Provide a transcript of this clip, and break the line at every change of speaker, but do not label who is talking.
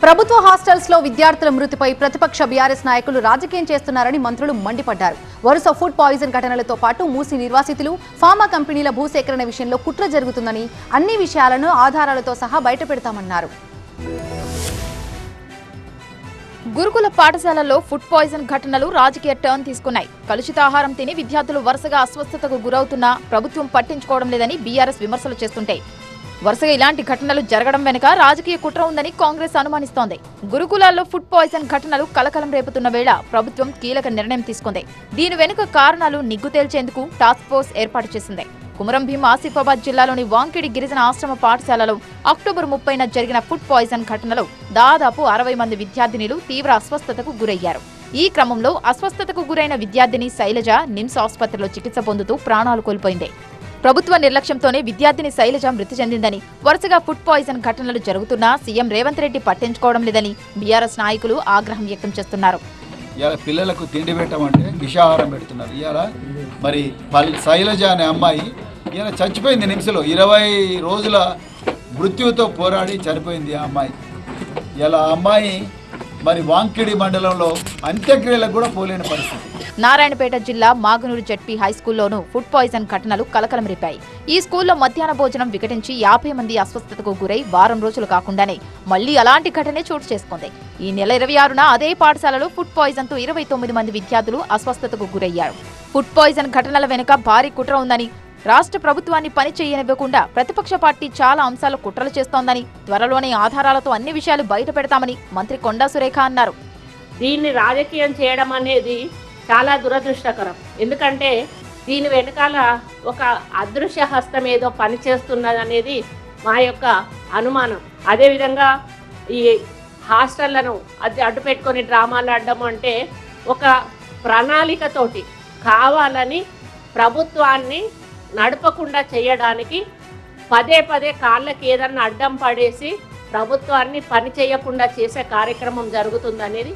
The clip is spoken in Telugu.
ప్రభుత్వ హాస్టల్స్ లో విద్యార్థుల మృతిపై ప్రతిపక్ష బీఆర్ఎస్ నాయకులు రాజకీయం చేస్తున్నారని మంత్రులు మండిపడ్డారు. వరుస ఫుడ్ పాయిజన్ ఘటనలతో పాటు మూసి నిర్వాసితులు, ఫార్మా కంపెనీల భూసేకరణ విషయంలో కుట్ర జరుగుతుందని, అన్ని విషయాలను ఆధారాలతో సహా బయటపెడతామన్నారు.
గురుకుల పాఠశాలల్లో ఫుడ్ పాయిజన్ ఘటనలు రాజకీయ టర్న్ తీసుకున్నాయి. కలుషిత ఆహారం తిని విద్యార్థులు వరుసగా అస్వస్థతకు గురవుతున్నా ప్రభుత్వం పట్టించుకోవడం లేదని బీఆర్ఎస్ విమర్శలు చేస్తుంటే, వరుసగా ఇలాంటి ఘటనలు జరగడం వెనుక రాజకీయ కుట్ర ఉందని కాంగ్రెస్ అనుమానిస్తోంది. గురుకులాల్లో ఫుడ్ పాయిజన్ ఘటనలు కలకలం రేపుతున్న వేళ ప్రభుత్వం కీలక నిర్ణయం తీసుకుంది. దీని వెనుక కారణాలు నిగ్గు తేల్చేందుకు టాస్క్ ఫోర్స్ ఏర్పాటు చేసింది. కుమరం భీం ఆసిఫాబాద్ జిల్లాలోని వాంకిడి గిరిజన ఆశ్రమ పాఠశాలలో అక్టోబర్ 30న జరిగిన ఫుడ్ పాయిజన్ ఘటనలో దాదాపు 60 మంది విద్యార్థినులు తీవ్ర అస్వస్థతకు గురయ్యారు. ఈ క్రమంలో అస్వస్థతకు గురైన విద్యార్థిని శైలజ నిమ్స్ ఆసుపత్రిలో చికిత్స పొందుతూ ప్రాణాలు కోల్పోయింది. ప్రభుత్వ నిర్లక్ష్యంతోనే విద్యార్థిని శైలజ మృతి చెందిందని, వరుసగా ఫుడ్ పాయిజన్ ఘటనలు జరుగుతున్నా సీఎం రేవంత్ రెడ్డి పట్టించుకోవడం లేదని బీఆర్ఎస్ నాయకులు ఆగ్రహం వ్యక్తం చేస్తున్నారు.
ఇవాళ పిల్లలకు తిండి పెట్టమంటే విషాహారం పెడుతున్నారు. ఇవాళ మరి శైలజ అనే అమ్మాయి ఇవాళ చచ్చిపోయింది. నిమిషంలో 20 రోజుల మృత్యువుతో పోరాడి చనిపోయింది ఆ అమ్మాయి. ఇలా అమ్మాయి మరి వాంకిడి మండలంలో అంత్యక్రియలకు కూడా పోలేని పరిస్థితి.
నారాయణపేట జిల్లా మాగునూరు జెడ్పీ హైస్కూల్లోనూ ఫుడ్ పాయిజన్ ఘటనలు కలకలం రేపాయి. ఈ స్కూల్లో మధ్యాహ్న భోజనం వికటించి 50 మంది అస్వస్థతకు గురై వారం రోజులు కాకుండానే మళ్లీ అలాంటి ఘటనే చోటు చేసుకుంది. ఈ నెల 26న అదే పాఠశాలలో ఫుడ్ పాయిజన్తో 29 మంది విద్యార్థులు అస్వస్థతకు గురయ్యారు. ఫుడ్ పాయిజన్ ఘటనల వెనుక భారీ కుట్ర ఉందని, రాష్ట్ర ప్రభుత్వాన్ని పని చేయనివ్వకుండా ప్రతిపక్ష పార్టీ చాలా అంశాలు కుట్రలు చేస్తోందని, త్వరలోనే ఆధారాలతో అన్ని విషయాలు బయట పెడతామని మంత్రి కొండా సురేఖ అన్నారు.
దీన్ని రాజకీయం చేయడం అనేది చాలా దురదృష్టకరం. ఎందుకంటే దీని వెనకాల ఒక అదృశ్య హస్తం ఏదో పనిచేస్తున్నదనేది మా యొక్క అనుమానం. అదేవిధంగా ఈ హాస్టళ్లను అడ్డు పెట్టుకొని డ్రామాలు ఆడడం అంటే ఒక ప్రణాళికతోటి కావాలని ప్రభుత్వాన్ని నడపకుండా చేయడానికి పదే కాళ్ళకి ఏదన్నా అడ్డం పడేసి ప్రభుత్వాన్ని పని చేయకుండా చేసే కార్యక్రమం జరుగుతుందనేది